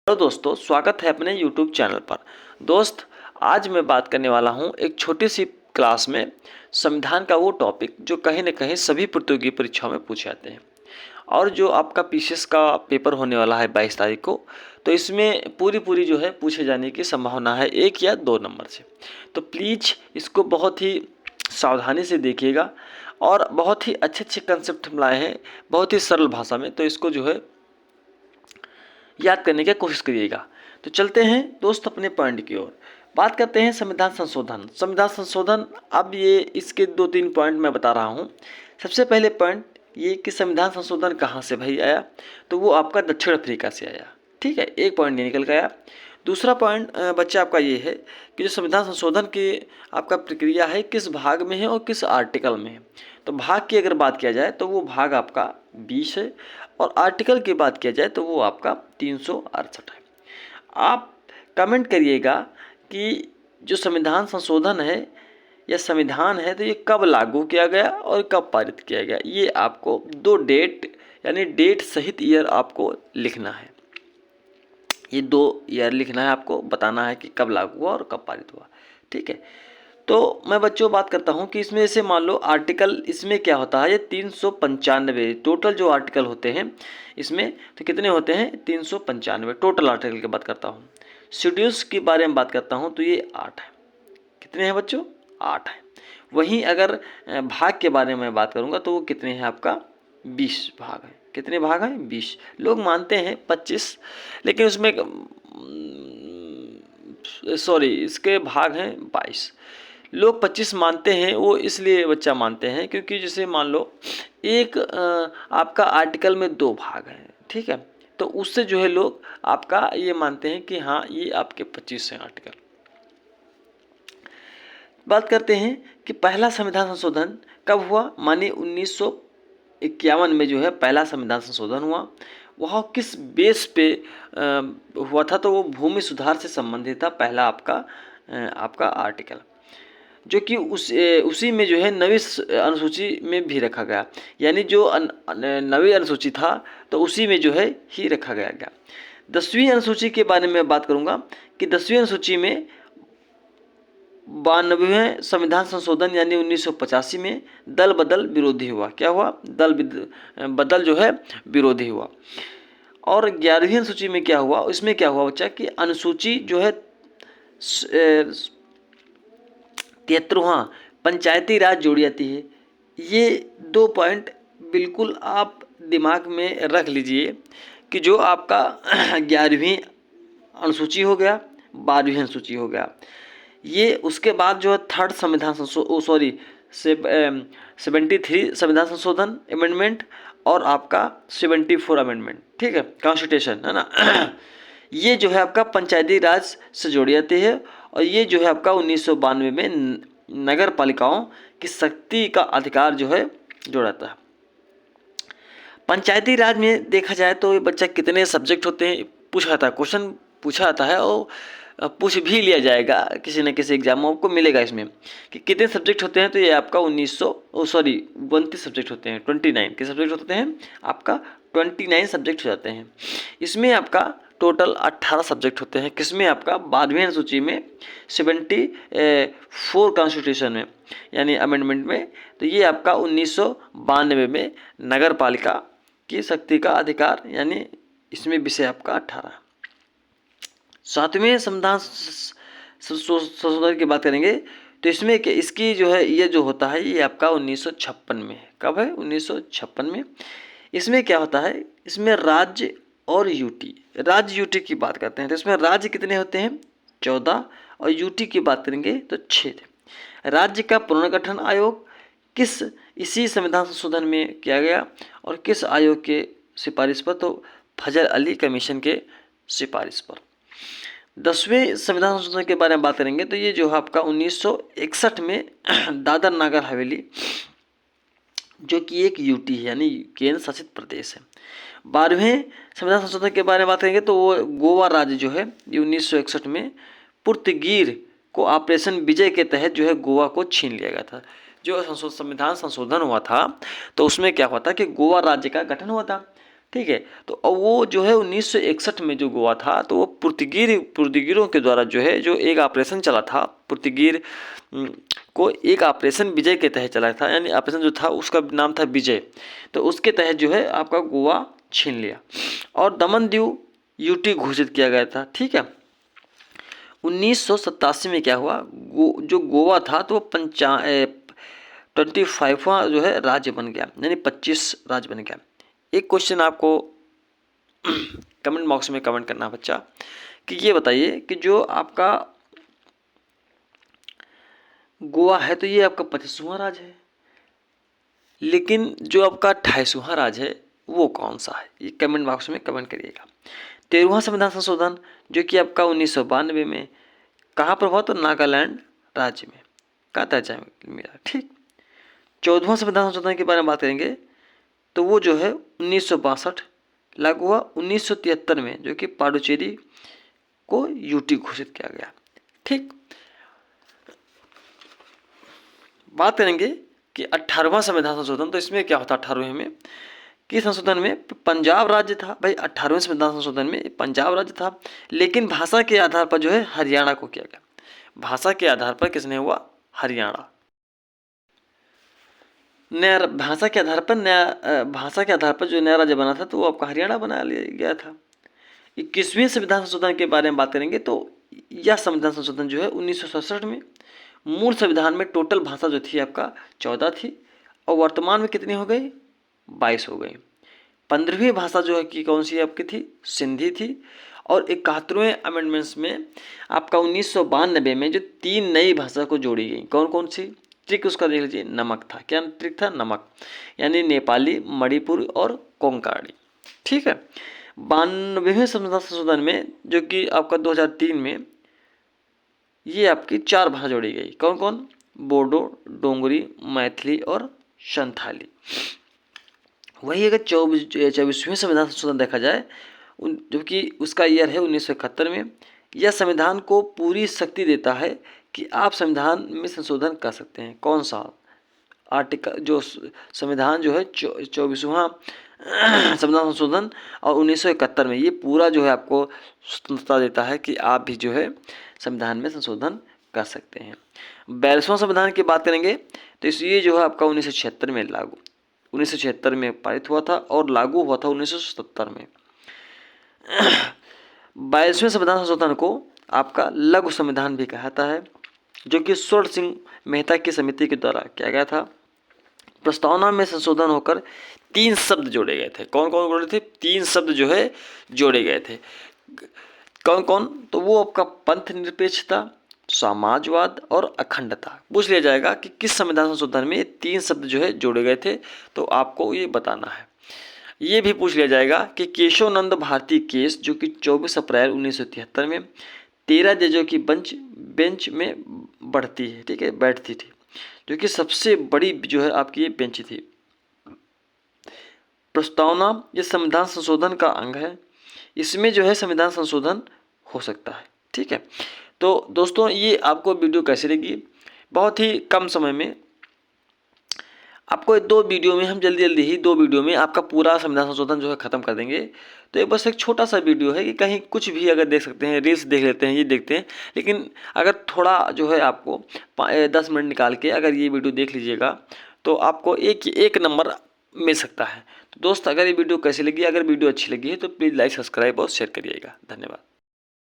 Hello दोस्तों, स्वागत है अपने YouTube चैनल पर। दोस्त, आज मैं बात करने वाला हूं एक छोटी सी क्लास में संविधान का वो टॉपिक जो कहीं न कहीं सभी प्रतियोगी परीक्षाओं में पूछे जाते हैं। और जो आपका पीसीएस का पेपर होने वाला है 22 तारीख को, तो इसमें पूरी जो है पूछे जाने की संभावना है 1 या 2 नंबर से। तो प्लीज़ इसको बहुत ही सावधानी से देखिएगा और बहुत ही अच्छे कंसेप्ट हम लाए हैं, बहुत ही सरल भाषा में, तो इसको जो है याद करने की कोशिश करिएगा। तो चलते हैं दोस्त अपने पॉइंट की ओर। बात करते हैं संविधान संशोधन। संविधान संशोधन, अब ये इसके 2-3 पॉइंट मैं बता रहा हूँ। सबसे पहले पॉइंट ये कि संविधान संशोधन कहाँ से भाई आया, तो वो आपका दक्षिण अफ्रीका से आया। ठीक है, एक पॉइंट ये निकल गया। दूसरा पॉइंट बच्चा आपका ये है कि जो संविधान संशोधन की आपका प्रक्रिया है किस भाग में है और किस आर्टिकल में है। तो भाग की अगर बात किया जाए तो वो भाग आपका 20 है और आर्टिकल की बात किया जाए तो वो आपका 368 है। आप कमेंट करिएगा कि जो संविधान संशोधन है या संविधान है तो ये कब लागू किया गया और कब पारित किया गया। ये आपको 2 डेट यानी डेट सहित ईयर आपको लिखना है। ये 2 ईयर लिखना है, आपको बताना है कि कब लागू हुआ और कब पारित हुआ। ठीक है, तो मैं बच्चों बात करता हूँ कि इसमें से मान लो आर्टिकल इसमें क्या होता है, ये 395 टोटल जो आर्टिकल होते हैं इसमें, तो कितने होते हैं 395 टोटल आर्टिकल की बात करता हूँ। शेड्यूल्स के बारे में बात करता हूँ तो ये 8 है। कितने हैं बच्चों, 8 है। वहीं अगर भाग के बारे में बात करूँगा तो वो कितने हैं आपका 20 भाग हैं। कितने भाग हैं 20। लोग मानते हैं 25, लेकिन उसमें सॉरी इसके भाग हैं 22। लोग 25 मानते हैं, वो इसलिए बच्चा मानते हैं क्योंकि जैसे मान लो एक आपका आर्टिकल में 2 भाग हैं। ठीक है, तो उससे जो है लोग आपका ये मानते हैं कि हाँ ये आपके 25 हैं आर्टिकल। बात करते हैं कि पहला संविधान संशोधन कब हुआ, मानिए 1951 में जो है पहला संविधान संशोधन हुआ। वह किस बेस पे हुआ था, तो वो भूमि सुधार से संबंधित था पहला आपका आर्टिकल, जो कि उसी में जो है नवीं अनुसूची में भी रखा गया। यानी जो नवीं अनुसूची था तो उसी में जो है ही रखा गया। 10वीं अनुसूची के बारे में बात करूंगा कि 10वीं अनुसूची में 92वें संविधान संशोधन यानी 1985 में दल बदल विरोधी हुआ। क्या हुआ, दल बदल जो है विरोधी हुआ। और 11वीं अनुसूची में क्या हुआ, इसमें क्या हुआ बच्चा कि अनुसूची जो है 73वां पंचायती राज जोड़ी जाती है। ये 2 पॉइंट बिल्कुल आप दिमाग में रख लीजिए कि जो आपका 11वीं अनुसूची हो गया, 12वीं अनुसूची हो गया, ये उसके बाद जो है थर्ड संविधान 73 संविधान संशोधन अमेंडमेंट और आपका 74 अमेंडमेंट। ठीक है, कॉन्स्टिट्यूशन है ना ये जो है आपका पंचायती राज से जोड़ी जाती है। और ये जो है आपका 1992 में नगर पालिकाओं की शक्ति का अधिकार जो है जोड़ाता है। पंचायती राज में देखा जाए तो बच्चा कितने सब्जेक्ट होते हैं पूछा जाता है, क्वेश्चन पूछा जाता है और पूछ भी लिया जाएगा किसी न किसी एग्जाम में, आपको मिलेगा इसमें कि कितने सब्जेक्ट होते हैं। तो ये आपका 29 सब्जेक्ट होते हैं, 29 के सब्जेक्ट होते हैं आपका, 29 सब्जेक्ट हो जाते हैं। इसमें आपका टोटल 18 सब्जेक्ट होते हैं। किसमें आपका 12वीं अनुसूची में 74 कॉन्स्टिट्यूशन में यानी अमेंडमेंट में। तो ये आपका 1992 में नगर पालिका की शक्ति का अधिकार यानी इसमें विषय आपका 18। 7वें संविधान संशोधन की बात करेंगे तो इसमें इसकी जो है ये जो होता है ये आपका 1956 में है। कब है 1956 में। इसमें क्या होता है, इसमें राज्य और यूटी, राज्य यूटी की बात करते हैं तो इसमें राज्य कितने होते हैं 14 और यूटी की बात करेंगे तो 6 थे। राज्य का पुनर्गठन आयोग किस इसी संविधान संशोधन में किया गया और किस आयोग के सिफारिश पर, तो फजल अली कमीशन के सिफारिश पर। 10वें संविधान संशोधन के बारे में बात करेंगे तो ये जो है आपका 1961 में दादर नगर हवेली जो कि एक यूटी है यानी केंद्र शासित प्रदेश है। 12वें संविधान संशोधन के बारे में बात करेंगे तो वो गोवा राज्य जो है ये 1961 में पुर्तगीज को ऑपरेशन विजय के तहत जो है गोवा को छीन लिया गया था। जो संविधान संशोधन हुआ था तो उसमें क्या हुआ था कि गोवा राज्य का गठन हुआ था। ठीक है। तो वो जो है 1961 में जो गोवा था, तो वो पुर्तगीरों के द्वारा जो है जो एक ऑपरेशन चला था, पुर्तगीर को एक ऑपरेशन विजय के तहत चला था, यानी ऑपरेशन जो था उसका नाम था विजय। तो उसके तहत जो है आपका गोवा छीन लिया और दमन दीव यूटी घोषित किया गया था। ठीक है। 1987 में क्या हुआ, जो गोवा था तो वो 25वां जो है राज्य बन गया, यानी 25 राज्य बन गया। एक क्वेश्चन आपको कमेंट बॉक्स में कमेंट करना बच्चा कि ये बताइए कि जो आपका गोवा है तो ये आपका 25वां राज्य है, लेकिन जो आपका 28वां राज्य है वो कौन सा है, ये कमेंट बॉक्स में कमेंट करिएगा। 13वां संविधान संशोधन जो कि आपका 1992 में कहाँ पर हुआ, तो नागालैंड राज्य में का दर्जा मिला। ठीक। 14वां संविधान संशोधन के बारे में बात करेंगे तो वो जो है 1962 लागू हुआ। 1973 में जो कि पाडुचेरी को यूटी घोषित किया गया। ठीक। बात करेंगे कि 18वां संविधान संशोधन, तो इसमें क्या होता है 18वें में कि संशोधन में पंजाब राज्य था। भाई 18वें संविधान संशोधन में पंजाब राज्य था, लेकिन भाषा के आधार पर जो है हरियाणा को किया गया। भाषा के आधार पर किसने हुआ, हरियाणा। नया भाषा के आधार पर जो नया राज्य बना था तो वो आपका हरियाणा बना लिया गया था। 21वें संविधान संशोधन के बारे में बात करेंगे तो यह संविधान संशोधन जो है 1967 में, मूल संविधान में टोटल भाषा जो थी आपका 14 थी और वर्तमान में कितनी हो गई, 22 हो गई। 15वीं भाषा जो है कि कौन सी आपकी थी, सिंधी थी। और 71वें अमेंडमेंट्स में आपका 1992 में जो 3 नई भाषा को जोड़ी गई, कौन कौन सी, ट्रिक उसका देख लीजिए, नमक था। क्या ट्रिक था, नमक, यानी नेपाली, मणिपुरी और कोंकणी। ठीक है। 92वें संविधान संशोधन में जो कि आपका 2003 में ये आपकी 4 भाषा जोड़ी गई, कौन कौन, बोडो, डोंगरी, मैथिली और संथाली। वही अगर 24वें संविधान संशोधन देखा जाए जो कि उसका ईयर है 1971 में, यह संविधान को पूरी शक्ति देता है कि आप संविधान में संशोधन कर सकते हैं। कौन सा आर्टिकल, जो संविधान जो है 24वां संविधान संशोधन और 1971 में, ये पूरा जो है आपको स्वतंत्रता देता है कि आप भी जो है संविधान में संशोधन कर सकते हैं। 42वां संविधान की बात करेंगे तो ये जो है आपका 1976 में लागू, 1976 में पारित हुआ था और लागू हुआ था 1977 में। 22वें संविधान संशोधन को आपका लघु संविधान भी कहता है, जो कि स्वर्ण सिंह मेहता की समिति के द्वारा किया गया था। प्रस्तावना में संशोधन होकर 3 शब्द जोड़े गए थे। कौन कौन जोड़े थे, 3 शब्द जो है जोड़े गए थे। कौन कौन, तो वो आपका पंथ निरपेक्षता, समाजवाद और अखंडता। पूछ लिया जाएगा कि किस संविधान संशोधन में 3 शब्द जो है जोड़े गए थे, तो आपको ये बताना है। ये भी पूछ लिया जाएगा कि केशव नंद भारती केस जो कि 24 अप्रैल 1973 में 13 जजों की बेंच में बढ़ती है, ठीक है, बैठती थी, जो कि सबसे बड़ी जो है आपकी ये बेंच थी। प्रस्तावना ये संविधान संशोधन का अंग है, इसमें जो है संविधान संशोधन हो सकता है। ठीक है। तो दोस्तों ये आपको वीडियो कैसी लगी, बहुत ही कम समय में आपको 2 वीडियो में हम जल्दी ही 2 वीडियो में आपका पूरा संविधान संशोधन जो है ख़त्म कर देंगे। तो ये बस एक छोटा सा वीडियो है कि कहीं कुछ भी अगर देख सकते हैं, रील्स देख लेते हैं, ये देखते हैं, लेकिन अगर थोड़ा जो है आपको 10 मिनट निकाल के अगर ये वीडियो देख लीजिएगा तो आपको एक नंबर मिल सकता है। तो दोस्त अगर ये वीडियो कैसी लगी, अगर वीडियो अच्छी लगी है तो प्लीज़ लाइक, सब्सक्राइब और शेयर करिएगा। धन्यवाद।